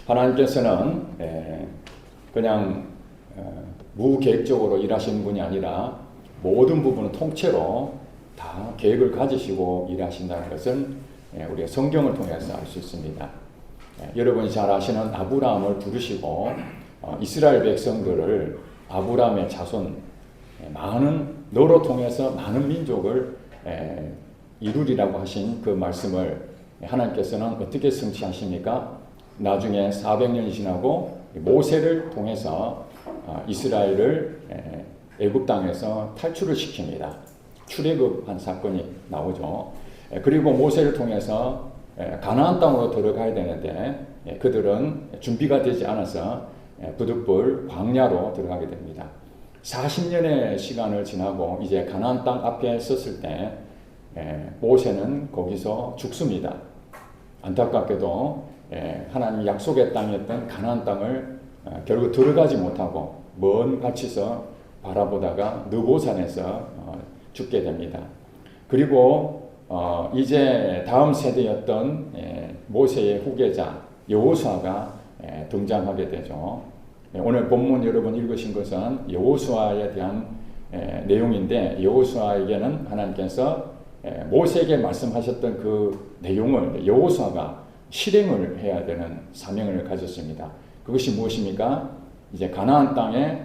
하나님께서는 그냥 무계획적으로 일하시는 분이 아니라 모든 부분은 통째로 다 계획을 가지시고 일하신다는 것은 우리가 성경을 통해서 알 수 있습니다. 여러분이 잘 아시는 아브라함을 부르시고 이스라엘 백성들을 아브라함의 자손 많은 너로 통해서 많은 민족을 이루리라고 하신 그 말씀을 하나님께서는 어떻게 성취하십니까? 나중에 400년이 지나고 모세를 통해서 이스라엘을 애굽 땅에서 탈출을 시킵니다. 출애굽한 사건이 나오죠. 그리고 모세를 통해서 가나안 땅으로 들어가야 되는데 그들은 준비가 되지 않아서 부득불 광야로 들어가게 됩니다. 40년의 시간을 지나고 이제 가나안 땅 앞에 섰을 때 모세는 거기서 죽습니다. 안타깝게도 하나님 약속의 땅이었던 가나안 땅을 결국 들어가지 못하고 먼 밭에서 바라보다가 느보산에서 죽게 됩니다. 그리고 이제 다음 세대였던 모세의 후계자 여호수아가 등장하게 되죠. 오늘 본문 여러분 읽으신 것은 여호수아에 대한 내용인데 여호수아에게는 하나님께서 모세에게 말씀하셨던 그 내용을 여호수아가 실행을 해야 되는 사명을 가졌습니다. 그것이 무엇입니까? 이제 가나안 땅에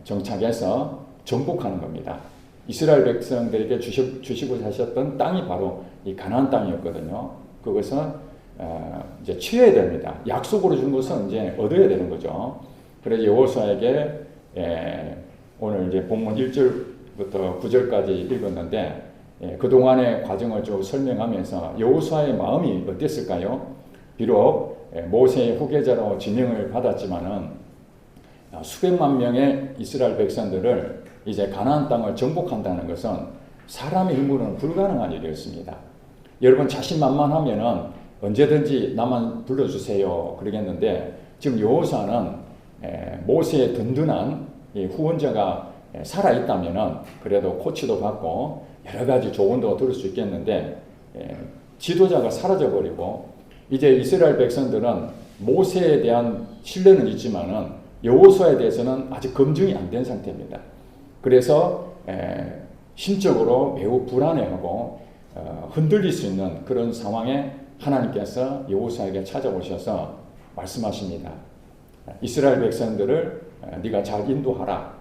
정착해서 정복하는 겁니다. 이스라엘 백성들에게 주시고 하셨던 땅이 바로 이 가나안 땅이었거든요. 그것은 이제 취해야 됩니다. 약속으로 준 것은 이제 얻어야 되는 거죠. 그래서 여호수아에게 오늘 이제 본문 1절부터 9절까지 읽었는데 그동안의 과정을 좀 설명하면서 여호수아의 마음이 어땠을까요? 비록 모세의 후계자로 지명을 받았지만은 수백만 명의 이스라엘 백성들을 이제 가나안 땅을 정복한다는 것은 사람의 힘으로는 불가능한 일이었습니다. 여러분 자신만만하면은 언제든지 나만 불러주세요 그러겠는데 지금 여호수아는 모세의 든든한 후원자가 살아있다면은 그래도 코치도 받고 여러 가지 조언도 들을 수 있겠는데 지도자가 사라져버리고 이제 이스라엘 백성들은 모세에 대한 신뢰는 있지만은 여호수아에 대해서는 아직 검증이 안 된 상태입니다. 그래서 심적으로 매우 불안해하고 흔들릴 수 있는 그런 상황에 하나님께서 여호수아에게 찾아오셔서 말씀하십니다. 이스라엘 백성들을 네가 잘 인도하라.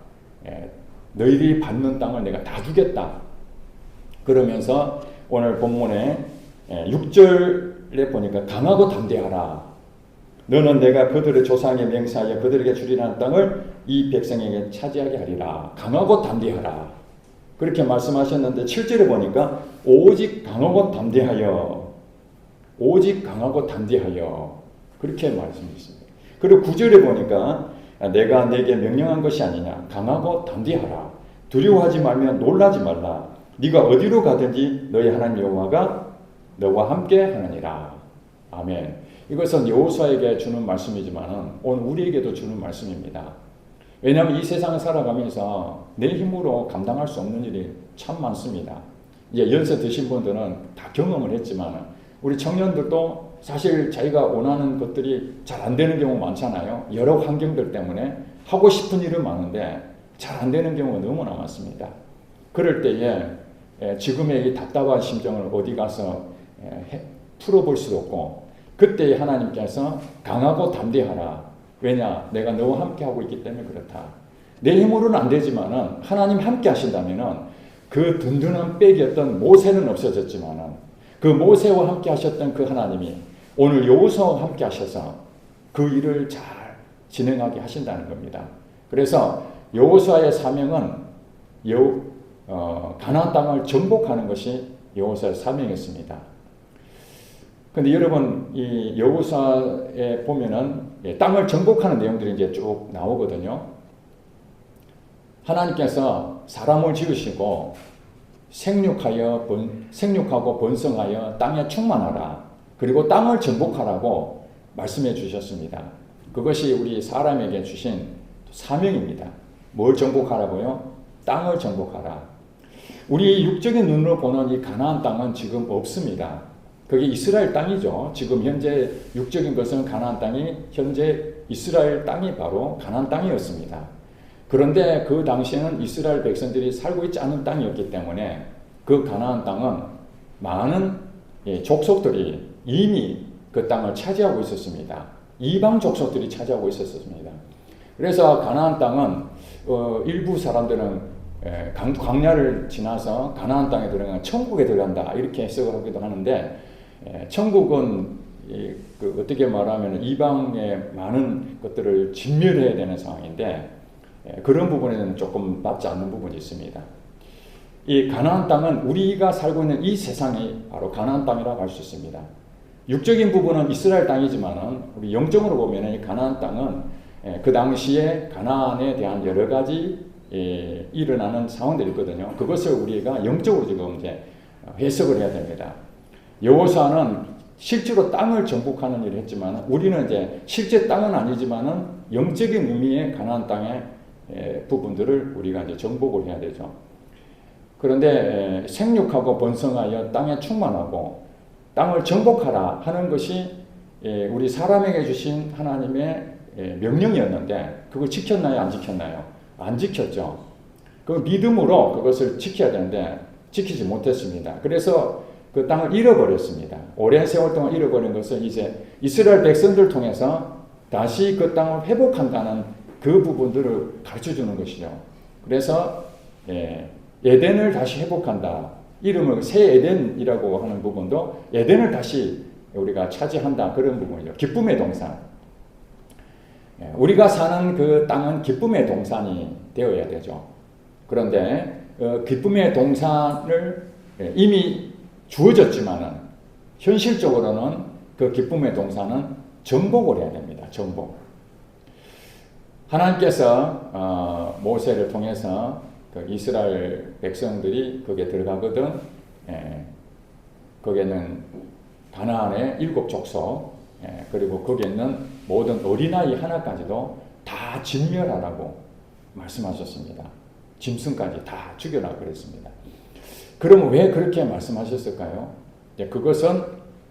너희들이 받는 땅을 내가 다 주겠다. 그러면서 오늘 본문에 6절에 보니까 강하고 담대하라. 너는 내가 그들의 조상의 맹세하여 그들에게 주리라는 땅을 이 백성에게 차지하게 하리라. 강하고 담대하라. 그렇게 말씀하셨는데 7절에 보니까 오직 강하고 담대하여 오직 강하고 담대하여 그렇게 말씀하셨습니다. 그리고 9절에 보니까 내가 내게 명령한 것이 아니냐. 강하고 담대하라. 두려워하지 말며 놀라지 말라. 네가 어디로 가든지 너희 하나님 여호와가 너와 함께 하느니라. 아멘. 이것은 여호수아에게 주는 말씀이지만 오늘 우리에게도 주는 말씀입니다. 왜냐하면 이 세상을 살아가면서 내 힘으로 감당할 수 없는 일이 참 많습니다. 이제 연세 드신 분들은 다 경험을 했지만 우리 청년들도 사실 자기가 원하는 것들이 잘 안 되는 경우 많잖아요. 여러 환경들 때문에 하고 싶은 일은 많은데 잘 안 되는 경우가 너무나 많습니다. 그럴 때에 지금의 이 답답한 심정을 어디 가서 풀어볼 수도 없고 그때 하나님께서 강하고 담대하라. 왜냐? 내가 너와 함께 하고 있기 때문에 그렇다. 내 힘으로는 안 되지만은 하나님 함께 하신다면은 그 든든한 백이었던 모세는 없어졌지만은 그 모세와 함께 하셨던 그 하나님이 오늘 여호수아와 함께 하셔서 그 일을 잘 진행하게 하신다는 겁니다. 그래서 여호수아의 사명은 가나안 땅을 정복하는 것이 여호수아의 사명이었습니다. 근데 여러분 이 여호수아에 보면은 땅을 정복하는 내용들이 이제 쭉 나오거든요. 하나님께서 사람을 지으시고 생육하고 번성하여 땅에 충만하라. 그리고 땅을 정복하라고 말씀해 주셨습니다. 그것이 우리 사람에게 주신 사명입니다. 뭘 정복하라고요? 땅을 정복하라. 우리 육적인 눈으로 보는 이 가나안 땅은 지금 없습니다. 그게 이스라엘 땅이죠. 지금 현재 육적인 것은 가나안 땅이 현재 이스라엘 땅이 바로 가나안 땅이었습니다. 그런데 그 당시에는 이스라엘 백성들이 살고 있지 않은 땅이었기 때문에 그 가나안 땅은 많은 족속들이 이미 그 땅을 차지하고 있었습니다. 이방 족속들이 차지하고 있었습니다. 그래서 가나안 땅은 일부 사람들은 광야를 지나서 가나안 땅에 들어가면 천국에 들어간다 이렇게 해석을 하기도 하는데 천국은 어떻게 말하면 이방의 많은 것들을 진멸해야 되는 상황인데 그런 부분에는 조금 맞지 않는 부분이 있습니다. 이 가나안 땅은 우리가 살고 있는 이 세상이 바로 가나안 땅이라고 할 수 있습니다. 육적인 부분은 이스라엘 땅이지만은 우리 영적으로 보면 이 가나안 땅은 그 당시에 가나안에 대한 여러 가지 일어나는 상황들이 있거든요. 그것을 우리가 영적으로 지금 이제 해석을 해야 됩니다. 여호수아는 실제로 땅을 정복하는 일을 했지만 우리는 이제 실제 땅은 아니지만은 영적인 의미의 가나안 땅의 부분들을 우리가 이제 정복을 해야 되죠. 그런데 생육하고 번성하여 땅에 충만하고 땅을 정복하라 하는 것이 우리 사람에게 주신 하나님의 명령이었는데 그걸 지켰나요? 안 지켰나요? 안 지켰죠. 그 믿음으로 그것을 지켜야 되는데 지키지 못했습니다. 그래서 그 땅을 잃어버렸습니다. 오랜 세월 동안 잃어버린 것을 이제 이스라엘 백성들 통해서 다시 그 땅을 회복한다는 그 부분들을 가르쳐 주는 것이죠. 그래서 에덴을 다시 회복한다. 이름을 새 에덴이라고 하는 부분도 에덴을 다시 우리가 차지한다. 그런 부분이죠. 기쁨의 동산. 우리가 사는 그 땅은 기쁨의 동산이 되어야 되죠. 그런데 기쁨의 동산을 이미 주어졌지만은 현실적으로는 그 기쁨의 동산은 정복을 해야 됩니다. 정복. 하나님께서 모세를 통해서 그 이스라엘 백성들이 거기에 들어가거든. 거기에는 가나안의 7 족속 그리고 거기에 있는 모든 어린아이 하나까지도 다 진멸하라고 말씀하셨습니다. 짐승까지 다 죽여라 그랬습니다. 그러면 왜 그렇게 말씀하셨을까요? 그것은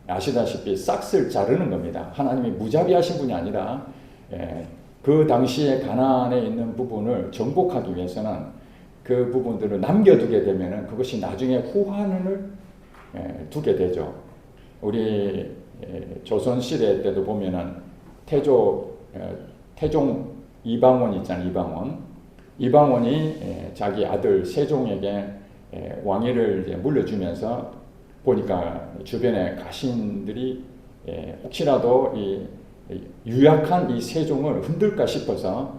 아시다시피 싹을 자르는 겁니다. 하나님이 무자비하신 분이 아니라 그 당시에 가나안에 있는 부분을 정복하기 위해서는 그 부분들을 남겨두게 되면 그것이 나중에 후환을 두게 되죠. 우리 조선시대 때도 보면은 태종 이방원 있잖아요. 이방원이 자기 아들 세종에게 왕위를 이제 물려주면서 보니까 주변에 가신들이 혹시라도 이 유약한 이 세종을 흔들까 싶어서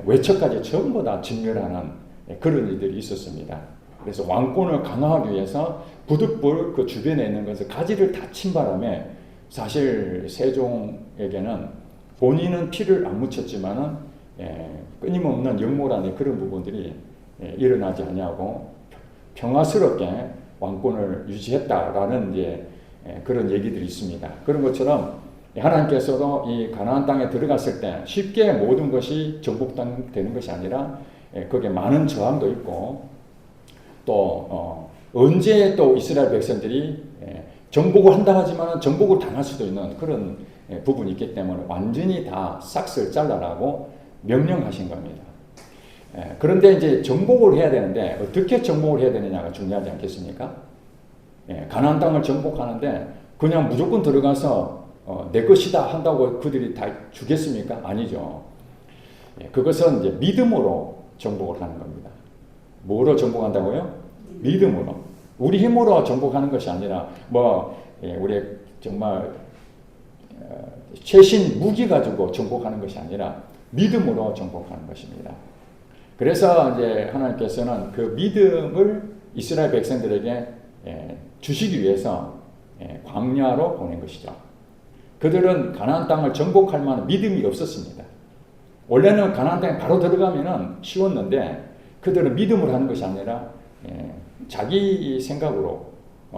외척까지 전부 다 진멸하는 그런 일들이 있었습니다. 그래서 왕권을 강화하기 위해서 부득불 그 주변에 있는 것을 가지를 다 친 바람에 사실 세종에게는 본인은 피를 안 묻혔지만은 끊임없는 역모란의 그런 부분들이 일어나지 아니하고 평화스럽게 왕권을 유지했다라는 이제 그런 얘기들이 있습니다. 그런 것처럼 하나님께서도 이 가나안 땅에 들어갔을 때 쉽게 모든 것이 정복되는 것이 아니라 거기에 많은 저항도 있고 또 언제 또 이스라엘 백성들이 정복을 한다 하지만 정복을 당할 수도 있는 그런 부분이 있기 때문에 완전히 다 싹을 잘라라고 명령하신 겁니다. 그런데 이제 정복을 해야 되는데 어떻게 정복을 해야 되느냐가 중요하지 않겠습니까? 가나안 땅을 정복하는데 그냥 무조건 들어가서 내 것이다 한다고 그들이 다 주겠습니까? 아니죠. 그것은 이제 믿음으로 정복을 하는 겁니다. 뭐로 정복한다고요? 믿음으로. 우리 힘으로 정복하는 것이 아니라 우리 정말 최신 무기 가지고 정복하는 것이 아니라 믿음으로 정복하는 것입니다. 그래서 이제 하나님께서는 그 믿음을 이스라엘 백성들에게 주시기 위해서 광야로 보낸 것이죠. 그들은 가나안 땅을 정복할 만한 믿음이 없었습니다. 원래는 가나안 땅에 바로 들어가면은 쉬웠는데 그들은 믿음을 하는 것이 아니라 자기 생각으로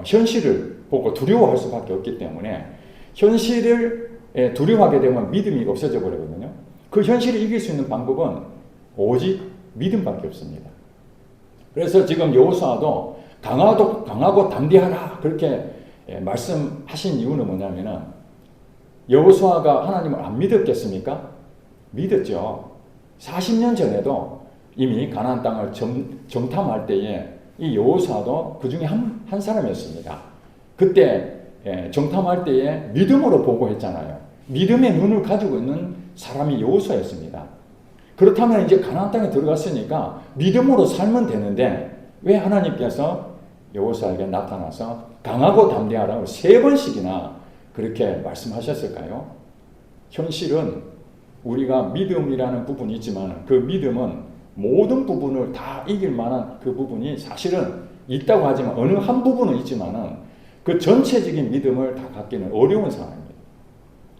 현실을 보고 두려워할 수밖에 없기 때문에 현실을 두려워하게 되면 믿음이 없어져 버리거든요. 그 현실을 이길 수 있는 방법은 오직 믿음밖에 없습니다. 그래서 지금 여호수아도 강하고 담대하라 그렇게 말씀하신 이유는 뭐냐면은 여호수아가 하나님을 안 믿었겠습니까? 믿었죠. 40년 전에도 이미 가나안 땅을 정탐할 때에 이 여호수아도 그 중에 한 사람이었습니다. 그때 정탐할 때에 믿음으로 보고했잖아요. 믿음의 눈을 가지고 있는 사람이 여호수아였습니다. 그렇다면 이제 가나안 땅에 들어갔으니까 믿음으로 살면 되는데 왜 하나님께서 여호수아에게 나타나서 강하고 담대하라고 3번씩이나 그렇게 말씀하셨을까요? 현실은 우리가 믿음이라는 부분이 있지만 그 믿음은 모든 부분을 다 이길 만한 그 부분이 사실은 있다고 하지만 어느 한 부분은 있지만은 그 전체적인 믿음을 다 갖기는 어려운 상황입니다.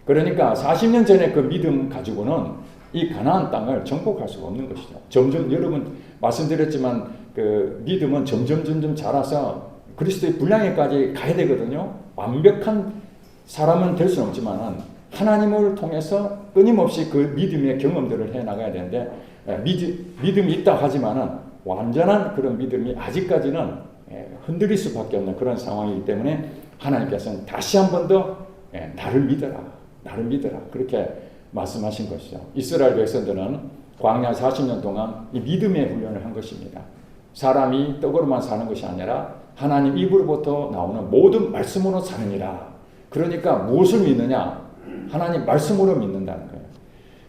그러니까 40년 전에 그 믿음 가지고는 이 가나안 땅을 정복할 수가 없는 것이죠. 점점 여러분 말씀드렸지만 그 믿음은 점점 자라서 그리스도의 분량에까지 가야 되거든요. 완벽한 사람은 될 수는 없지만은 하나님을 통해서 끊임없이 그 믿음의 경험들을 해 나가야 되는데 믿음이 있다 하지만은 완전한 그런 믿음이 아직까지는 흔들릴 수밖에 없는 그런 상황이기 때문에 하나님께서는 다시 한 번 더 나를 믿어라 그렇게 말씀하신 것이죠. 이스라엘 백성들은 광야 40년 동안 이 믿음의 훈련을 한 것입니다. 사람이 떡으로만 사는 것이 아니라 하나님 입으로부터 나오는 모든 말씀으로 사느니라. 그러니까 무엇을 믿느냐? 하나님 말씀으로 믿는다는 거예요.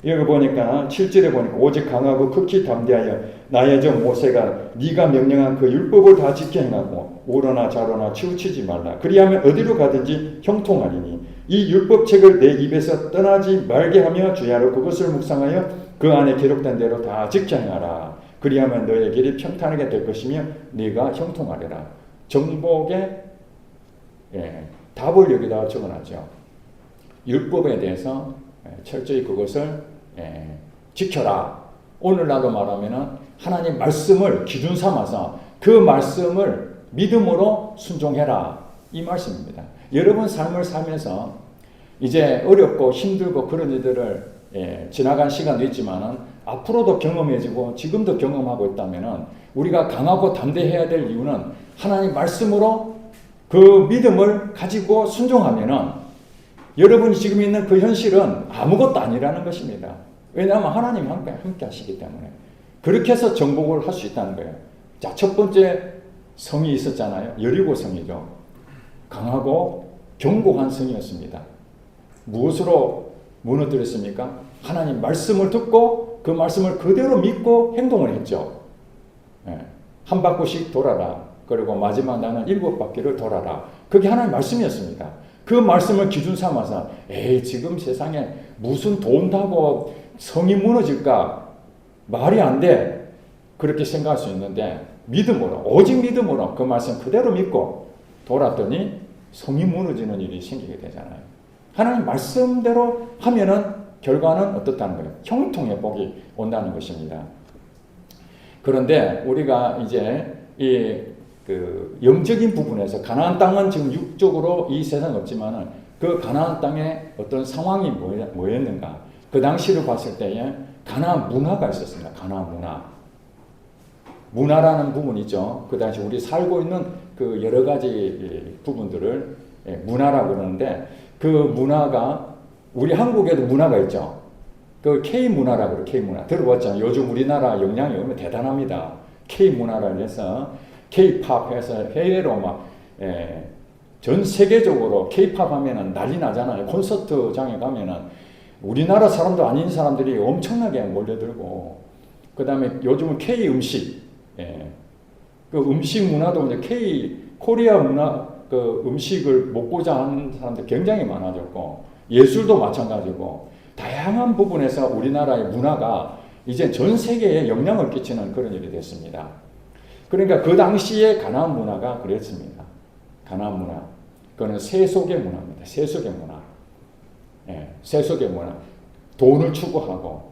여기 보니까 7절에 보니까 오직 강하고 극히 담대하여 나의 종 모세가 네가 명령한 그 율법을 다 지켜 행하고 우로나 좌로나 치우치지 말라. 그리하면 어디로 가든지 형통하리니 이 율법책을 내 입에서 떠나지 말게 하며 주야로 그것을 묵상하여 그 안에 기록된 대로 다 지켜 행하라. 그리하면 너의 길이 평탄하게 될 것이며 네가 형통하리라. 정복의 답을 여기다가 적어놨죠. 율법에 대해서 철저히 그것을 지켜라. 오늘날로 말하면은 하나님 말씀을 기준 삼아서 그 말씀을 믿음으로 순종해라. 이 말씀입니다. 여러분 삶을 살면서 이제 어렵고 힘들고 그런 일들을 지나간 시간도 있지만은 앞으로도 경험해지고 지금도 경험하고 있다면은 우리가 강하고 담대해야 될 이유는 하나님 말씀으로 그 믿음을 가지고 순종하면은 여러분이 지금 있는 그 현실은 아무것도 아니라는 것입니다. 왜냐하면 하나님이 함께 하시기 때문에. 그렇게 해서 정복을 할 수 있다는 거예요. 자, 첫 번째 성이 있었잖아요. 여리고 성이죠. 강하고 견고한 성이었습니다. 무엇으로 무너뜨렸습니까? 하나님 말씀을 듣고 그 말씀을 그대로 믿고 행동을 했죠. 한 바퀴씩 돌아라. 그리고 마지막 나는 7바퀴를 돌아라. 그게 하나님 말씀이었습니다. 그 말씀을 기준 삼아서 지금 세상에 무슨 돈 다고 성이 무너질까? 말이 안 돼. 그렇게 생각할 수 있는데 믿음으로 오직 믿음으로 그 말씀 그대로 믿고 돌았더니 성이 무너지는 일이 생기게 되잖아요. 하나님 말씀대로 하면은 결과는 어떻다는 거예요? 형통의 복이 온다는 것입니다. 그런데 우리가 이제 그 영적인 부분에서 가나안 땅은 지금 육적으로 이 세상에 없지만은 그 가나안 땅의 어떤 상황이 뭐였는가? 그 당시를 봤을 때에 가나안 문화가 있었습니다. 가나안 문화라는 부분이 있죠. 그 당시 우리 살고 있는 그 여러 가지 부분들을 문화라고 그러는데 그 문화가 우리 한국에도 문화가 있죠. 그 K 문화라고 그래요. K 문화 들어봤죠. 요즘 우리나라 영향이 얼마나 대단합니다. K 문화를 해서 K-팝 해서 해외로 막 전 세계적으로 K-팝 하면은 난리 나잖아요. 콘서트장에 가면은 우리나라 사람도 아닌 사람들이 엄청나게 몰려들고, 그 다음에 요즘은 K 음식, 그 음식 문화도 이제 K 코리아 문화 그 음식을 먹고자 하는 사람들 굉장히 많아졌고, 예술도 마찬가지고 다양한 부분에서 우리나라의 문화가 이제 전 세계에 영향을 끼치는 그런 일이 됐습니다. 그러니까 그 당시에 가나안 문화가 그랬습니다. 가나안 문화. 그거는 세속의 문화입니다. 세속의 문화. 세속의 문화. 돈을 추구하고,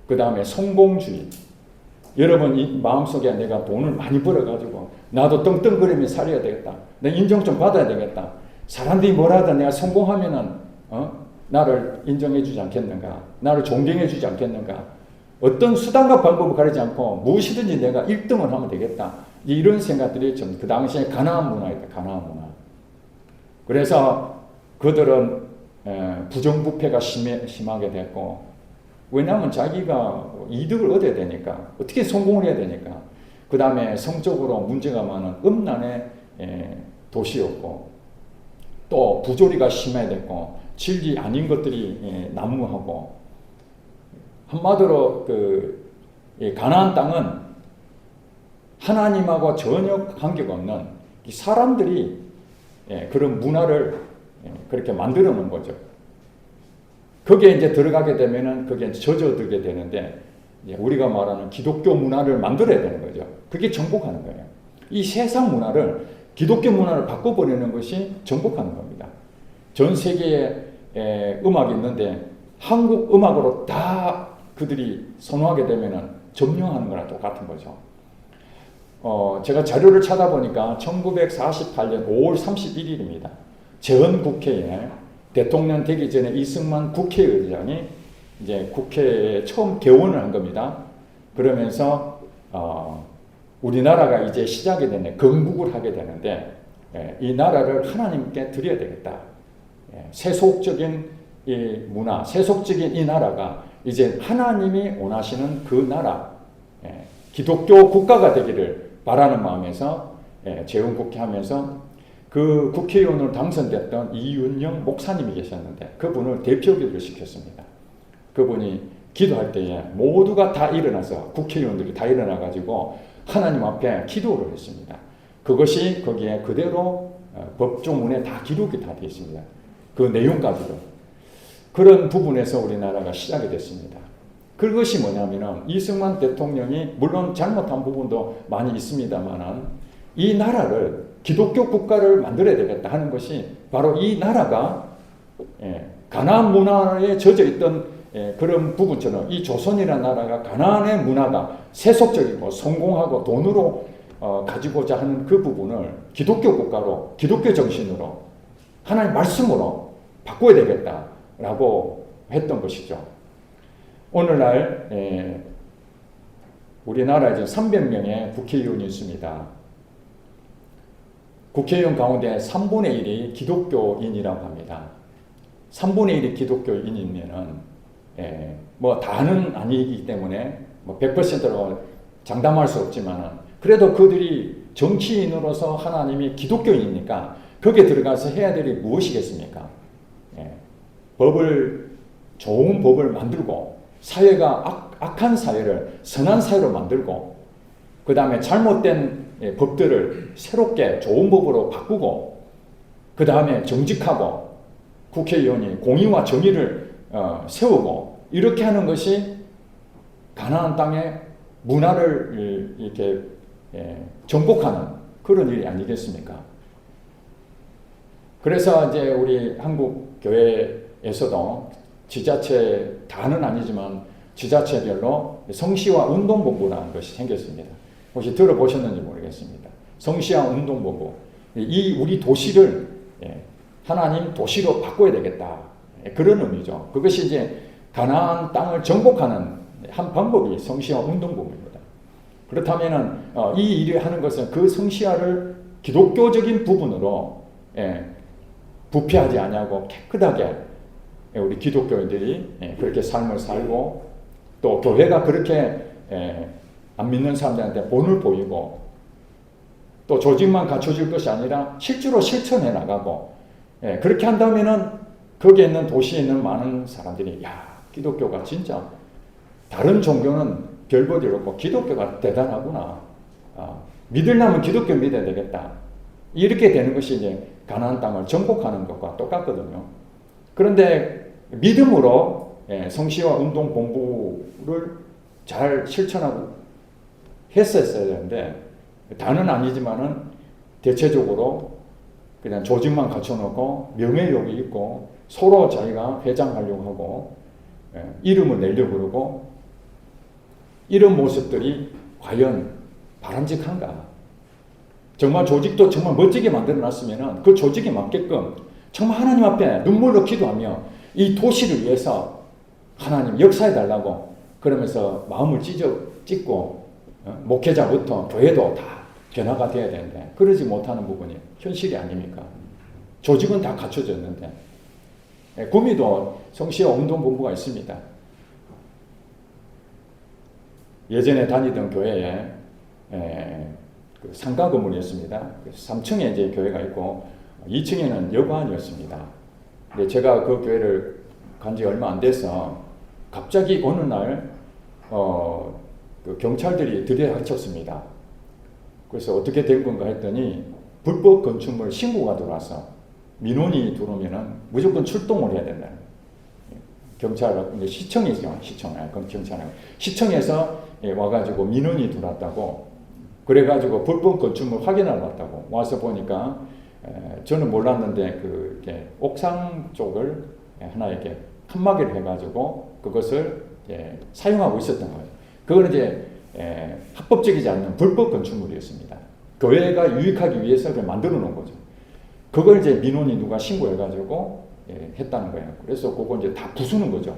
그 다음에 성공주의. 여러분 이 마음속에 내가 돈을 많이 벌어가지고 나도 떵떵거리며 살아야 되겠다. 내 인정 좀 받아야 되겠다. 사람들이 뭐라 하든 내가 성공하면은 나를 인정해 주지 않겠는가. 나를 존경해 주지 않겠는가. 어떤 수단과 방법을 가리지 않고 무엇이든지 내가 1등을 하면 되겠다. 이런 생각들이 좀 그 당시에 가나안 문화였다. 가나안 문화. 그래서 그들은 부정부패가 심하게 됐고, 왜냐하면 자기가 이득을 얻어야 되니까, 어떻게 성공을 해야 되니까. 그 다음에 성적으로 문제가 많은 음란의 도시였고, 또 부조리가 심해졌고, 진리 아닌 것들이 난무하고, 한마디로 가나안 땅은 하나님하고 전혀 관계가 없는 이 사람들이 그런 문화를 그렇게 만들어 놓은 거죠. 거기에 이제 들어가게 되면은 그게 젖어들게 되는데, 우리가 말하는 기독교 문화를 만들어야 되는 거죠. 그게 정복하는 거예요. 이 세상 문화를, 기독교 문화를 바꿔버리는 것이 정복하는 겁니다. 전 세계에 음악이 있는데 한국 음악으로 다 그들이 선호하게 되면은 점령하는 거랑 똑같은 거죠. 제가 자료를 찾아보니까 1948년 5월 31일입니다. 재헌국회에 대통령 되기 전에 이승만 국회의장이 이제 국회에 처음 개원을 한 겁니다. 그러면서 우리나라가 이제 시작이 되네, 건국을 하게 되는데, 이 나라를 하나님께 드려야 되겠다. 세속적인 이 문화, 세속적인 이 나라가 이제 하나님이 원하시는 그 나라, 기독교 국가가 되기를 바라는 마음에서 재헌국회 하면서 그 국회의원으로 당선됐던 이윤영 목사님이 계셨는데 그분을 대표기도를 시켰습니다. 그분이 기도할 때에 모두가 다 일어나서, 국회의원들이 다 일어나가지고 하나님 앞에 기도를 했습니다. 그것이 거기에 그대로 법조문에 다 기록이 다 되어 있습니다. 그 내용까지도. 그런 부분에서 우리나라가 시작이 됐습니다. 그것이 뭐냐면은 이승만 대통령이 물론 잘못한 부분도 많이 있습니다만은 이 나라를, 기독교 국가를 만들어야 되겠다 하는 것이 바로 이 나라가 가나안 문화에 젖어 있던 그런 부분처럼 이 조선이라는 나라가 가나안의 문화가 세속적이고 성공하고 돈으로 가지고자 하는 그 부분을 기독교 국가로, 기독교 정신으로, 하나님 말씀으로 바꿔야 되겠다라고 했던 것이죠. 오늘날 우리나라에 300명의 국회의원이 있습니다. 국회의원 가운데 3분의 1이 기독교인이라고 합니다. 3분의 1이 기독교인이면은 뭐 다는 아니기 때문에 뭐 100%로 장담할 수 없지만은 그래도 그들이 정치인으로서 하나님이 기독교인이니까 거기에 들어가서 해야 될 일이 무엇이겠습니까? 좋은 법을 만들고 사회가 악한 사회를 선한 사회로 만들고 그 다음에 잘못된 법들을 새롭게 좋은 법으로 바꾸고 그 다음에 정직하고 국회의원이 공의와 정의를 세우고 이렇게 하는 것이 가나안 땅의 문화를 이렇게 정복하는 그런 일이 아니겠습니까? 그래서 이제 우리 한국 교회에서도 지자체 다는 아니지만 지자체별로 성시와 운동본부라는 것이 생겼습니다. 혹시 들어보셨는지 모르겠습니다. 성시와 운동본부. 이 우리 도시를 하나님 도시로 바꿔야 되겠다. 그런 의미죠. 그것이 이제 가나안 땅을 정복하는 한 방법이 성시와 운동본부입니다. 그렇다면은 이 일을 하는 것은 그 성시화를 기독교적인 부분으로 부패하지 아니하고 깨끗하게 우리 기독교인들이 그렇게 삶을 살고 또 교회가 그렇게 안 믿는 사람들한테 본을 보이고 또 조직만 갖춰줄 것이 아니라 실제로 실천해 나가고 그렇게 한다면은 거기에 있는 도시에 있는 많은 사람들이 야 기독교가 진짜 다른 종교는 별 볼 일 없고 기독교가 대단하구나. 믿으려면 기독교 믿어야 되겠다. 이렇게 되는 것이 이제 가나안 땅을 정복하는 것과 똑같거든요. 그런데 믿음으로 성시와 운동 공부를 잘 실천하고 했었어야 되는데 다는 아니지만은 대체적으로 그냥 조직만 갖춰놓고 명예욕이 있고 서로 자기가 회장하려고 하고 이름을 내려고 그러고 이런 모습들이 과연 바람직한가? 정말 조직도 정말 멋지게 만들어놨으면 그 조직에 맞게끔 정말 하나님 앞에 눈물로 기도하며 이 도시를 위해서 하나님 역사해달라고 그러면서 마음을 찢고 목회자부터 교회도 다 변화가 돼야 되는데 그러지 못하는 부분이 현실이 아닙니까? 조직은 다 갖춰졌는데. 구미도 성시에 운동본부가 있습니다. 예전에 다니던 교회에 그 상가 건물이었습니다. 3층에 이제 교회가 있고 2층에는 여관이었습니다. 근데 제가 그 교회를 간 지 얼마 안 돼서 갑자기 어느 날 그 경찰들이 들이닥쳤습니다. 그래서 어떻게 된 건가 했더니 불법 건축물 신고가 들어와서 민원이 들어오면은 무조건 출동을 해야 된다. 경찰, 시청이죠. 시청에서 와가지고 민원이 들어왔다고. 그래가지고 불법 건축물 확인하러 왔다고. 와서 보니까 저는 몰랐는데 그 옥상 쪽을 하나 이렇게 칸막이를 해가지고 그것을 사용하고 있었던 거예요. 그거는 이제 합법적이지 않는 불법 건축물이었습니다. 교회가 유익하기 위해서 그걸 만들어 놓은 거죠. 그걸 이제 민원이 누가 신고해가지고 했다는 거예요. 그래서 그거 이제 다 부수는 거죠.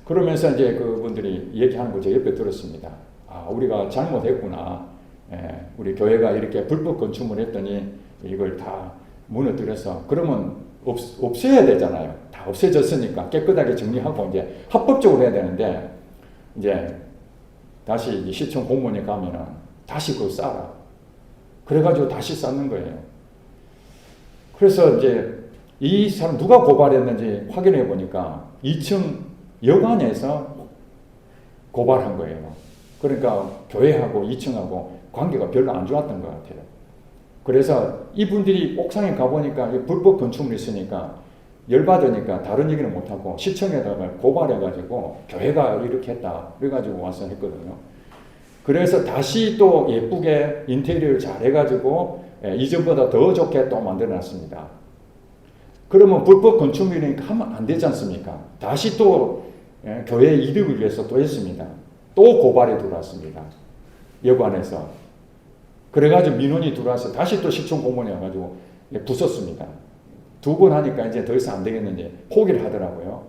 그러면서 이제 그분들이 얘기하는 거 제 옆에 들었습니다. 아, 우리가 잘못했구나. 우리 교회가 이렇게 불법 건축물 했더니 이걸 다 무너뜨려서 그러면 없애야 되잖아요. 다 없애졌으니까 깨끗하게 정리하고 이제 합법적으로 해야 되는데 이제 다시 이제 시청 공무원이 가면은 다시 그걸 쌓아. 그래가지고 다시 쌓는 거예요. 그래서 이제 이 사람 누가 고발했는지 확인해 보니까 2층 여관에서 고발한 거예요. 그러니까 교회하고 2층하고 관계가 별로 안 좋았던 것 같아요. 그래서 이분들이 옥상에 가보니까 불법 건축물이 있으니까 열받으니까 다른 얘기는 못하고 시청에다가 고발해가지고 교회가 이렇게 했다. 그래가지고 와서 했거든요. 그래서 다시 또 예쁘게 인테리어를 잘 해가지고 이전보다 더 좋게 또 만들어놨습니다. 그러면 불법 건축물이니까 하면 안 되지 않습니까? 다시 또 교회 이득을 위해서 또 했습니다. 또 고발이 들어왔습니다. 여관에서. 그래가지고 민원이 들어와서 다시 또 시청 공무원이 와가지고 부쉈습니다. 2번 하니까 이제 더 이상 안 되겠는지 포기를 하더라고요.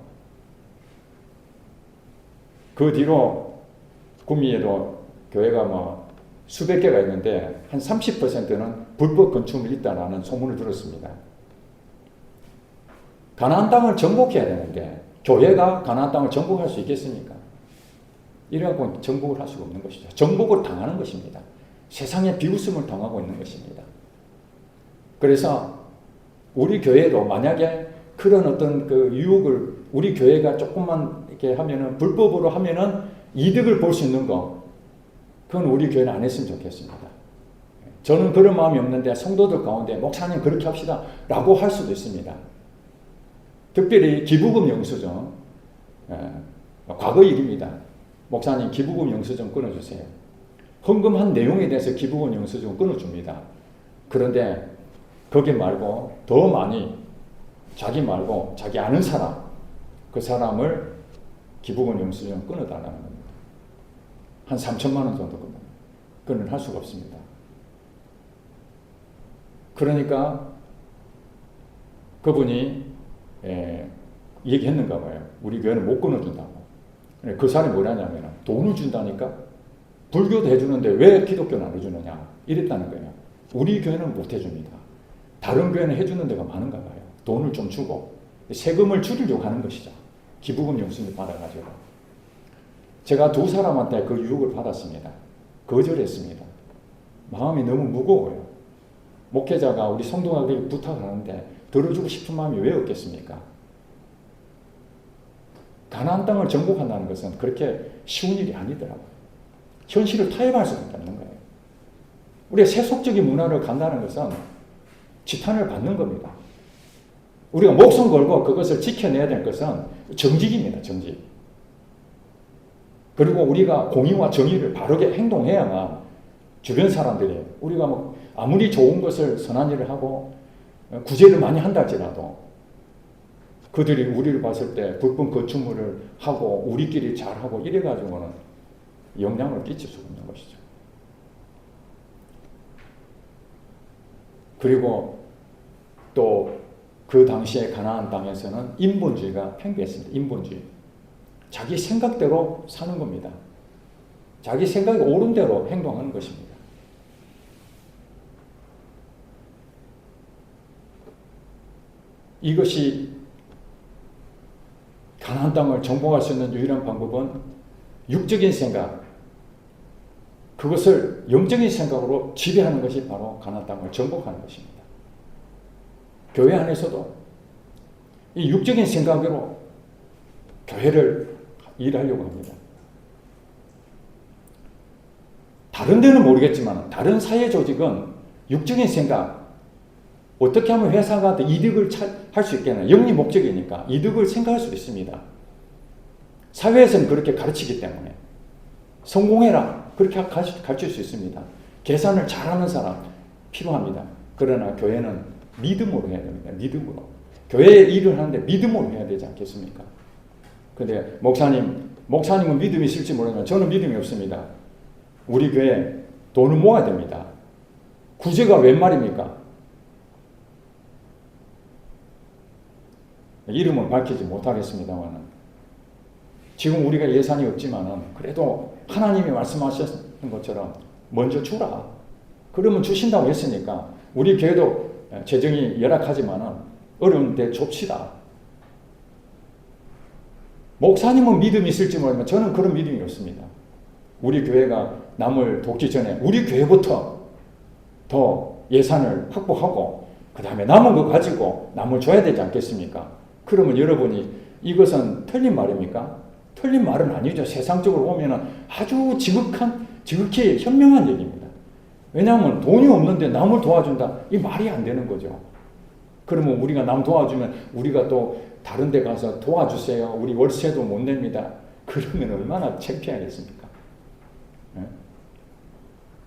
그 뒤로 구미에도 교회가 뭐 수백 개가 있는데 한 30%는 불법 건축물이 있다라는 소문을 들었습니다. 가나안 땅을 정복해야 되는데 교회가 가나안 땅을 정복할 수 있겠습니까? 이래갖고 정복을 할 수가 없는 것이죠. 정복을 당하는 것입니다. 세상에 비웃음을 당하고 있는 것입니다. 그래서 우리 교회도 만약에 그런 어떤 그 유혹을 우리 교회가 조금만 이렇게 하면은 불법으로 하면은 이득을 볼 수 있는 거, 그건 우리 교회는 안 했으면 좋겠습니다. 저는 그런 마음이 없는데 성도들 가운데 목사님 그렇게 합시다 라고 할 수도 있습니다. 특별히 기부금 영수증, 과거 일입니다. 목사님 기부금 영수증 끊어주세요. 헌금한 내용에 대해서 기부금 영수증 끊어줍니다. 그런데 거기 말고 더 많이 자기 말고 자기 아는 사람, 그 사람을 기부금 영수증 끊어달라는 겁니다. 한 3천만 원 정도 겁니다. 그건 할 수가 없습니다. 그러니까 그분이 얘기했는가 봐요. 우리 교회는 못 끊어준다고. 그 사람이 뭐라냐면 돈을 준다니까 불교도 해주는데 왜 기독교는 안 해주느냐 이랬다는 거예요. 우리 교회는 못 해줍니다. 다른 교회는 해주는 데가 많은가 봐요. 돈을 좀 주고 세금을 줄이려고 하는 것이죠. 기부금 영수증을 받아가지고. 제가 2 사람한테 그 유혹을 받았습니다. 거절했습니다. 마음이 너무 무거워요. 목회자가 우리 성도가 그렇게 부탁을 하는데 들어주고 싶은 마음이 왜 없겠습니까? 가나안 땅을 정복한다는 것은 그렇게 쉬운 일이 아니더라고요. 현실을 타협할 수밖에 없는 거예요. 우리가 세속적인 문화를 간다는 것은 지탄을 받는 겁니다. 우리가 목숨 걸고 그것을 지켜내야 될 것은 정직입니다. 정직. 그리고 우리가 공의와 정의를 바르게 행동해야만 주변 사람들이 우리가 뭐 아무리 좋은 것을 선한 일을 하고 구제를 많이 한다 할지라도 그들이 우리를 봤을 때 불법 건축물을 하고 우리끼리 잘하고 이래가지고는 영향을 끼칠 수가 없는 것이죠. 그리고 또 그 당시에 가나안 땅에서는 인본주의가 팽배했습니다. 인본주의. 자기 생각대로 사는 겁니다. 자기 생각이 옳은 대로 행동하는 것입니다. 이것이 가나안 땅을 정복할 수 있는 유일한 방법은 육적인 생각, 그것을 영적인 생각으로 지배하는 것이 바로 가나안 땅을 정복하는 것입니다. 교회 안에서도 이 육적인 생각으로 교회를 일하려고 합니다. 다른 데는 모르겠지만 다른 사회 조직은 육적인 생각, 어떻게 하면 회사가 더 이득을 할 수 있겠나, 영리 목적이니까 이득을 생각할 수 있습니다. 사회에서는 그렇게 가르치기 때문에 성공해라 그렇게 가르칠 수 있습니다. 계산을 잘하는 사람 필요합니다. 그러나 교회는 믿음으로 해야 됩니다. 믿음으로. 교회에 일을 하는데 믿음으로 해야 되지 않겠습니까? 근데 목사님은 믿음이 있을지 모르지만 저는 믿음이 없습니다. 우리 교회 돈을 모아야 됩니다. 구제가 웬 말입니까? 이름은 밝히지 못하겠습니다만 지금 우리가 예산이 없지만은 그래도 하나님이 말씀하셨던 것처럼 먼저 주라. 그러면 주신다고 했으니까 우리 교회도 재정이 열악하지만은 어려운데 줍시다. 목사님은 믿음이 있을지 모르지만 저는 그런 믿음이 없습니다. 우리 교회가 남을 돕기 전에 우리 교회부터 더 예산을 확보하고 그 다음에 남은 거 가지고 남을 줘야 되지 않겠습니까? 그러면 여러분이 이것은 틀린 말입니까? 틀린 말은 아니죠. 세상적으로 보면 아주 지극히 현명한 얘기입니다. 왜냐하면 돈이 없는데 남을 도와준다. 이 말이 안 되는 거죠. 그러면 우리가 남 도와주면 우리가 또 다른 데 가서 도와주세요. 우리 월세도 못 냅니다. 그러면 얼마나 창피하겠습니까? 네?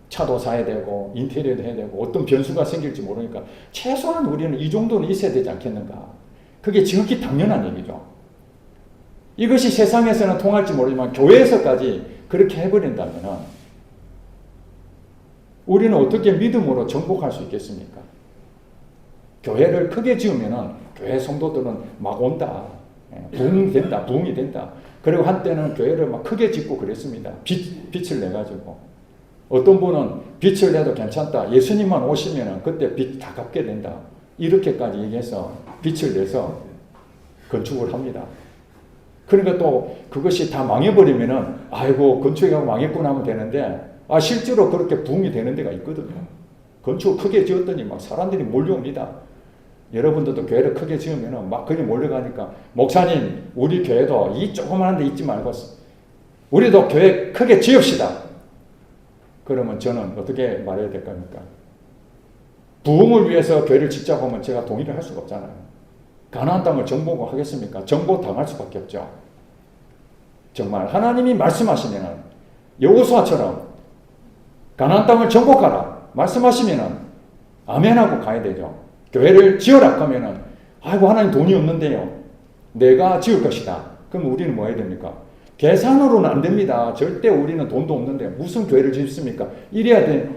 차도 사야 되고 인테리어도 해야 되고 어떤 변수가 생길지 모르니까 최소한 우리는 이 정도는 있어야 되지 않겠는가. 그게 지극히 당연한 얘기죠. 이것이 세상에서는 통할지 모르지만 교회에서까지 그렇게 해버린다면 우리는 어떻게 믿음으로 정복할 수 있겠습니까? 교회를 크게 지으면 교회 성도들은 막 온다. 부흥이 된다. 그리고 한때는 교회를 막 크게 짓고 그랬습니다. 빛을 내가지고. 어떤 분은 빛을 내도 괜찮다. 예수님만 오시면 그때 빛 다 갚게 된다. 이렇게까지 얘기해서 빛을 내서 건축을 합니다. 그러니까 또 그것이 다 망해버리면은 아이고 건축이 망했구나 하면 되는데 실제로 그렇게 부흥이 되는 데가 있거든요. 건축을 크게 지었더니 막 사람들이 몰려옵니다. 여러분들도 교회를 크게 지으면은 막 그리 몰려가니까 목사님 우리 교회도 이 조그마한 데 있지 말고 우리도 교회 크게 지읍시다. 그러면 저는 어떻게 말해야 될 겁니까? 부흥을 위해서 교회를 짓자고 하면 제가 동의를 할 수가 없잖아요. 가나안 땅을 정복하겠습니까? 정복당할 수밖에 없죠. 정말 하나님이 말씀하시면은 여호수아처럼 가나안 땅을 정복하라 말씀하시면은 아멘하고 가야 되죠. 교회를 지어라 하면은 아이고 하나님 돈이 없는데요. 내가 지을 것이다. 그럼 우리는 뭐 해야 됩니까? 계산으로는 안 됩니다. 절대 우리는 돈도 없는데 무슨 교회를 짓습니까? 이래야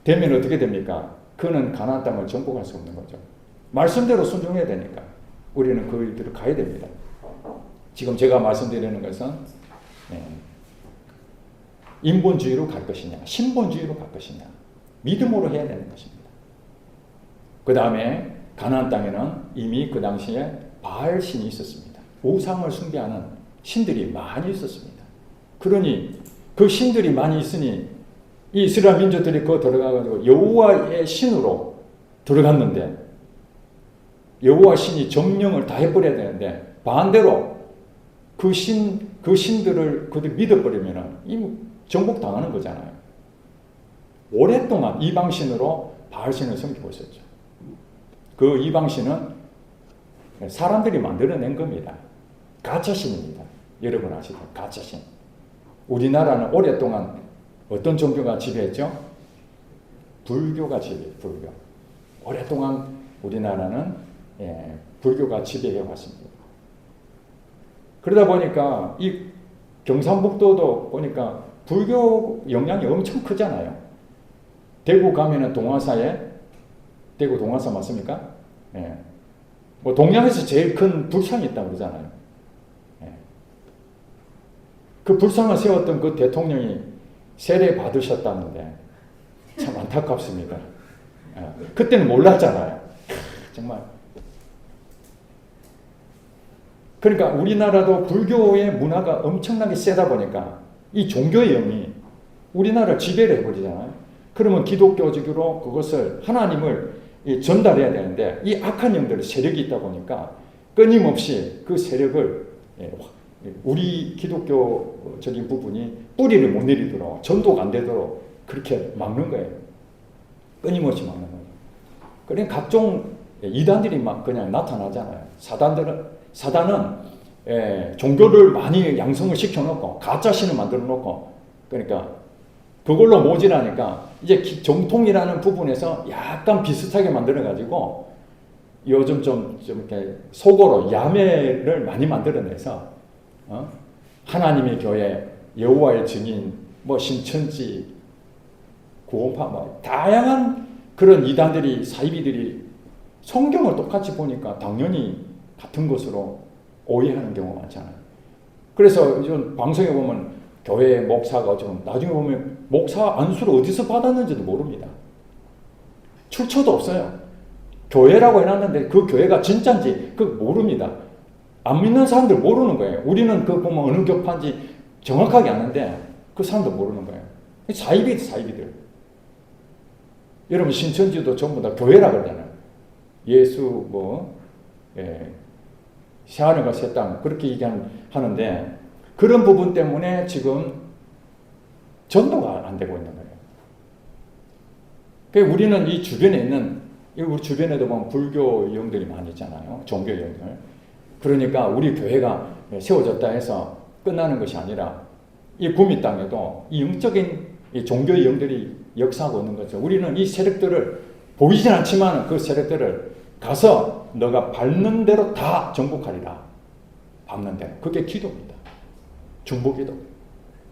되면 어떻게 됩니까? 그는 가나안 땅을 정복할 수 없는 거죠. 말씀대로 순종해야 되니까 우리는 그 일들을 가야 됩니다. 지금 제가 말씀드리는 것은 인본주의로 갈 것이냐 신본주의로 갈 것이냐 믿음으로 해야 되는 것입니다. 그 다음에 가나안 땅에는 이미 그 당시에 바알 신이 있었습니다. 우상을 숭배하는 신들이 많이 있었습니다. 그러니 그 신들이 많이 있으니 이 이스라엘 민족들이 그 들어가가지고 여호와의 신으로 들어갔는데 여호와 신이 점령을 다 해버려야 되는데 반대로 그 신들을 그들 믿어버리면 이미 정복당하는 거잖아요. 오랫동안 이방신으로 바알신을 섬기고 있었죠. 그 이방신은 사람들이 만들어낸 겁니다. 가짜신입니다. 여러분 아시죠? 가짜신. 우리나라는 오랫동안 어떤 종교가 지배했죠? 불교가 지배했죠. 불교. 오랫동안 우리나라는 불교가 지배해 왔습니다. 그러다 보니까 이 경상북도도 보니까 불교 영향이 엄청 크잖아요. 대구 가면은 대구 동화사 맞습니까? 뭐 동양에서 제일 큰 불상이 있다고 그러잖아요. 그 불상을 세웠던 그 대통령이 세례 받으셨다는데 참 안타깝습니다. 그때는 몰랐잖아요. 정말 그러니까 우리나라도 불교의 문화가 엄청나게 세다 보니까 이 종교의 영이 우리나라를 지배를 해버리잖아요. 그러면 기독교적으로 그것을 하나님을 전달해야 되는데 이 악한 영들의 세력이 있다 보니까 끊임없이 그 세력을 우리 기독교적인 부분이 뿌리를 못 내리도록 전도가 안 되도록 그렇게 막는 거예요. 끊임없이 막는 거예요. 그러니까 각종 이단들이 막 그냥 나타나잖아요. 사단은 종교를 많이 양성을 시켜놓고 가짜신을 만들어 놓고 그러니까 그걸로 모질하니까 이제 정통이라는 부분에서 약간 비슷하게 만들어가지고 요즘 좀 이렇게 속어로 야매를 많이 만들어내서 하나님의 교회, 여호와의 증인, 뭐 신천지, 구원파, 뭐 다양한 그런 이단들이 사이비들이 성경을 똑같이 보니까 당연히 같은 것으로 오해하는 경우가 많잖아요. 그래서 이런 방송에 보면 교회 목사가 좀 나중에 보면 목사 안수를 어디서 받았는지도 모릅니다. 출처도 없어요. 교회라고 해놨는데 그 교회가 진짜인지 그 모릅니다. 안 믿는 사람들 모르는 거예요. 우리는 그 보면 어느 교파인지 정확하게 아는데 그 사람도 모르는 거예요. 사이비들. 여러분 신천지도 전부 다 교회라 그러잖아요. 예수 새하늘과 새 땅 그렇게 얘기하는데 그런 부분 때문에 지금 전도가 안 되고 있는 거예요. 그러니까 우리는 이 주변에 있는 우리 주변에도 보면 불교 영들이 많이 있잖아요. 종교 영들. 그러니까 우리 교회가 세워졌다 해서 끝나는 것이 아니라 이 구미 땅에도 이 영적인 이 종교의 영들이 역사하고 있는 거죠. 우리는 이 세력들을 보이진 않지만 그 세력들을 가서 너가 밟는 대로 다 정복하리라. 밟는 대로. 그게 기도입니다. 중보기도.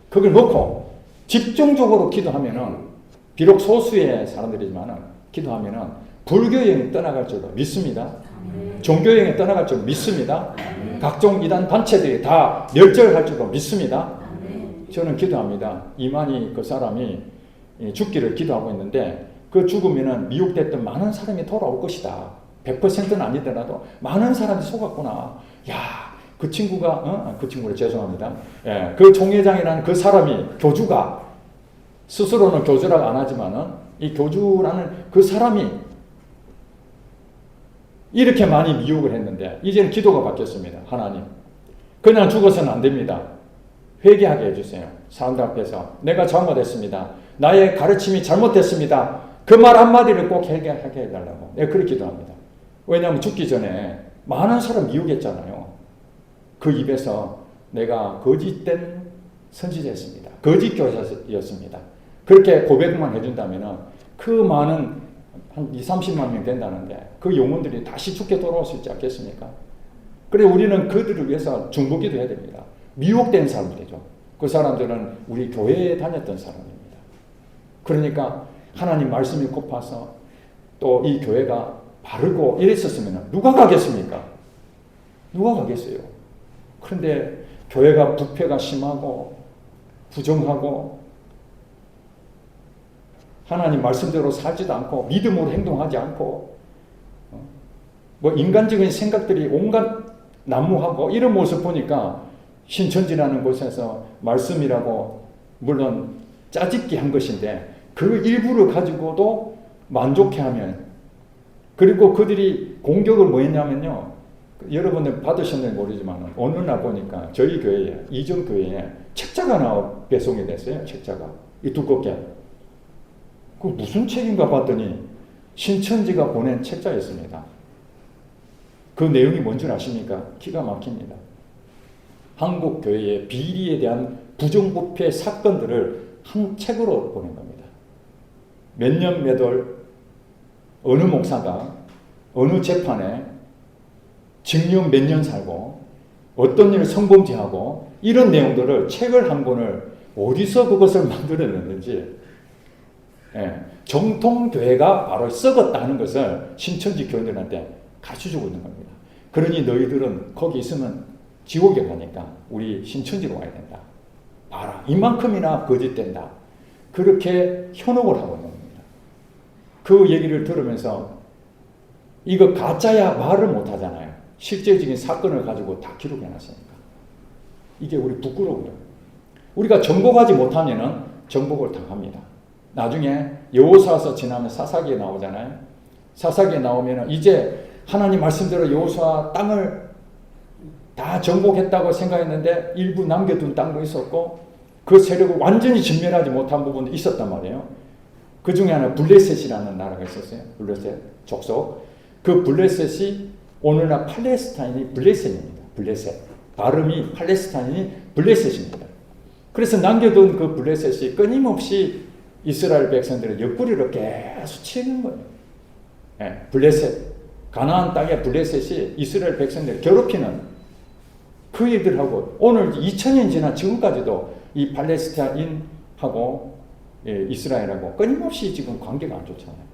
그걸 놓고 집중적으로 기도하면은 비록 소수의 사람들이지만은 기도하면은 불교형이 떠나갈 줄로 믿습니다. 종교형이 떠나갈 줄로 믿습니다. 각종 이단 단체들이 다 멸절할 줄로 믿습니다. 저는 기도합니다. 이만희 그 사람이 죽기를 기도하고 있는데 그 죽으면은 미혹됐던 많은 사람이 돌아올 것이다. 100%는 아니더라도 많은 사람이 속았구나. 야, 그 친구가 그 친구를 죄송합니다. 예, 그 총회장이라는 그 사람이 교주가 스스로는 교주라고 안 하지만은 이 교주라는 그 사람이 이렇게 많이 미혹을 했는데 이제는 기도가 바뀌었습니다. 하나님, 그냥 죽어서는 안 됩니다. 회개하게 해주세요. 사람들 앞에서 내가 잘못했습니다. 나의 가르침이 잘못됐습니다. 그 말 한마디를 꼭 회개하게 해달라고. 네, 그렇게 기도합니다. 왜냐하면 죽기 전에 많은 사람 미혹했잖아요. 그 입에서 내가 거짓된 선지자였습니다. 거짓 교사였습니다. 그렇게 고백만 해준다면 그 많은 한 20-30만 명 된다는데 그 영혼들이 다시 죽게 돌아올 수 있지 않겠습니까? 그래 우리는 그들을 위해서 중보기도 해야 됩니다. 미혹된 사람들이죠. 그 사람들은 우리 교회에 다녔던 사람입니다. 그러니까 하나님 말씀이 고파서 또 이 교회가 바르고 이랬었으면 누가 가겠습니까? 누가 가겠어요? 그런데 교회가 부패가 심하고 부정하고 하나님 말씀대로 살지도 않고 믿음으로 행동하지 않고 뭐 인간적인 생각들이 온갖 난무하고 이런 모습 보니까 신천지라는 곳에서 말씀이라고 물론 짜집기 한 것인데 그 일부를 가지고도 만족해하면 그리고 그들이 공격을 뭐 했냐면요. 여러분들 받으셨는지 모르지만 어느 날 보니까 저희 교회에 이전 교회에 책자가 하나 배송이 됐어요. 책자가 이 두껍게 그 무슨 책인가 봤더니 신천지가 보낸 책자였습니다. 그 내용이 뭔지 아십니까? 기가 막힙니다. 한국 교회의 비리에 대한 부정부패 사건들을 한 책으로 보낸 겁니다. 몇 년 몇 월 어느 목사가 어느 재판에 징역 몇 년 살고 어떤 일을 성범죄하고 이런 내용들을 책을 한 권을 어디서 그것을 만들어냈는지 정통교회가 바로 썩었다는 것을 신천지 교인들한테 가르쳐주고 있는 겁니다. 그러니 너희들은 거기 있으면 지옥에 가니까 우리 신천지로 와야 된다. 봐라. 이만큼이나 거짓된다. 그렇게 현혹을 하고 있는 겁니다. 그 얘기를 들으면서 이거 가짜야 말을 못 하잖아요. 실제적인 사건을 가지고 다 기록해 놨으니까. 이게 우리 부끄러워요. 우리가 정복하지 못하면은 정복을 당합니다. 나중에 여호수아서 지나면 사사기에 나오잖아요. 사사기에 나오면은 이제 하나님 말씀대로 여호수아 땅을 다 정복했다고 생각했는데 일부 남겨둔 땅도 있었고 그 세력을 완전히 진멸하지 못한 부분도 있었단 말이에요. 그 중에 하나 블레셋이라는 나라가 있었어요. 블레셋 족속. 그 블레셋이 오늘날 팔레스타인이 블레셋입니다. 블레셋. 발음이 팔레스타인이 블레셋입니다. 그래서 남겨둔 그 블레셋이 끊임없이 이스라엘 백성들의 옆구리를 계속 치는 거예요. 네, 블레셋. 가나안 땅의 블레셋이 이스라엘 백성들을 괴롭히는 그 일들하고 오늘 2000년 지난 지금까지도 이 팔레스타인하고 이스라엘하고 끊임없이 지금 관계가 안 좋잖아요.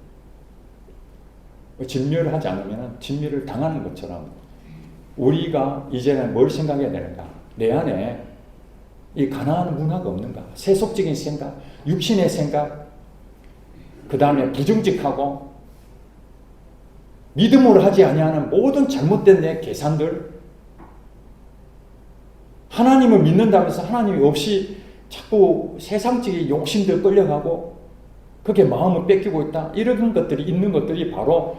진멸을 하지 않으면 진멸을 당하는 것처럼 우리가 이제는 뭘 생각해야 되는가? 내 안에 이 가나안 문화가 없는가? 세속적인 생각, 육신의 생각, 그 다음에 부정직하고 믿음으로 하지 아니하는 모든 잘못된 내 계산들, 하나님을 믿는다면서 하나님이 없이 자꾸 세상적인 욕심들 끌려가고 그렇게 마음을 뺏기고 있다. 이런 것들이 있는 것들이 바로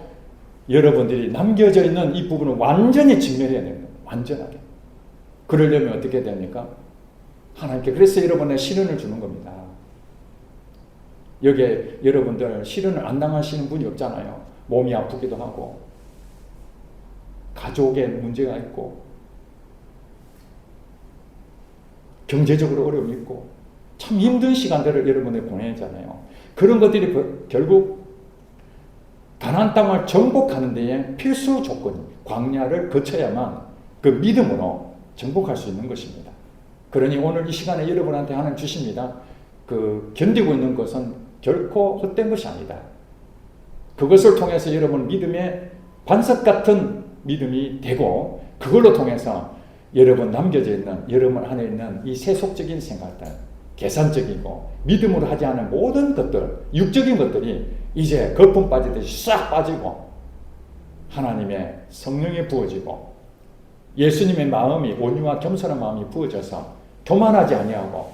여러분들이 남겨져 있는 이 부분을 완전히 진멸해야 됩니다. 완전하게. 그러려면 어떻게 됩니까? 하나님께 그래서 여러분의 시련을 주는 겁니다. 여기에 여러분들 시련을 안 당하시는 분이 없잖아요. 몸이 아프기도 하고 가족에 문제가 있고 경제적으로 어려움이 있고 참 힘든 시간들을 여러분이 보내잖아요. 그런 것들이 결국 가나안 땅을 정복하는 데에 필수 조건이 광야를 거쳐야만 그 믿음으로 정복할 수 있는 것입니다. 그러니 오늘 이 시간에 여러분한테 하나님 주십니다. 그 견디고 있는 것은 결코 헛된 것이 아니다. 그것을 통해서 여러분 믿음의 반석 같은 믿음이 되고 그걸로 통해서 여러분 남겨져 있는 여러분 안에 있는 이 세속적인 생각들, 계산적이고 믿음으로 하지 않은 모든 것들, 육적인 것들이 이제 거품 빠지듯이 싹 빠지고 하나님의 성령이 부어지고 예수님의 마음이 온유와 겸손한 마음이 부어져서 교만하지 아니하고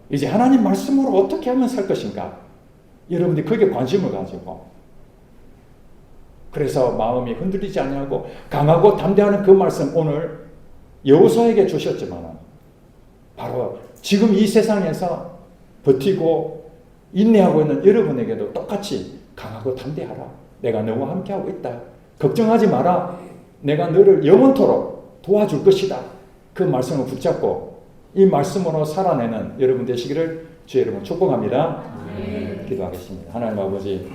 이제 하나님 말씀으로 어떻게 하면 살 것인가? 여러분들이 거기에 관심을 가지고 그래서 마음이 흔들리지 아니하고 강하고 담대하는 그 말씀 오늘 여호수아에게 주셨지만 바로 지금 이 세상에서 버티고 인내하고 있는 여러분에게도 똑같이 강하고 담대하라. 내가 너와 함께하고 있다. 걱정하지 마라. 내가 너를 영원토록 도와줄 것이다. 그 말씀을 붙잡고 이 말씀으로 살아내는 여러분 되시기를 주의 이름으로 축복합니다. 기도하겠습니다. 하나님 아버지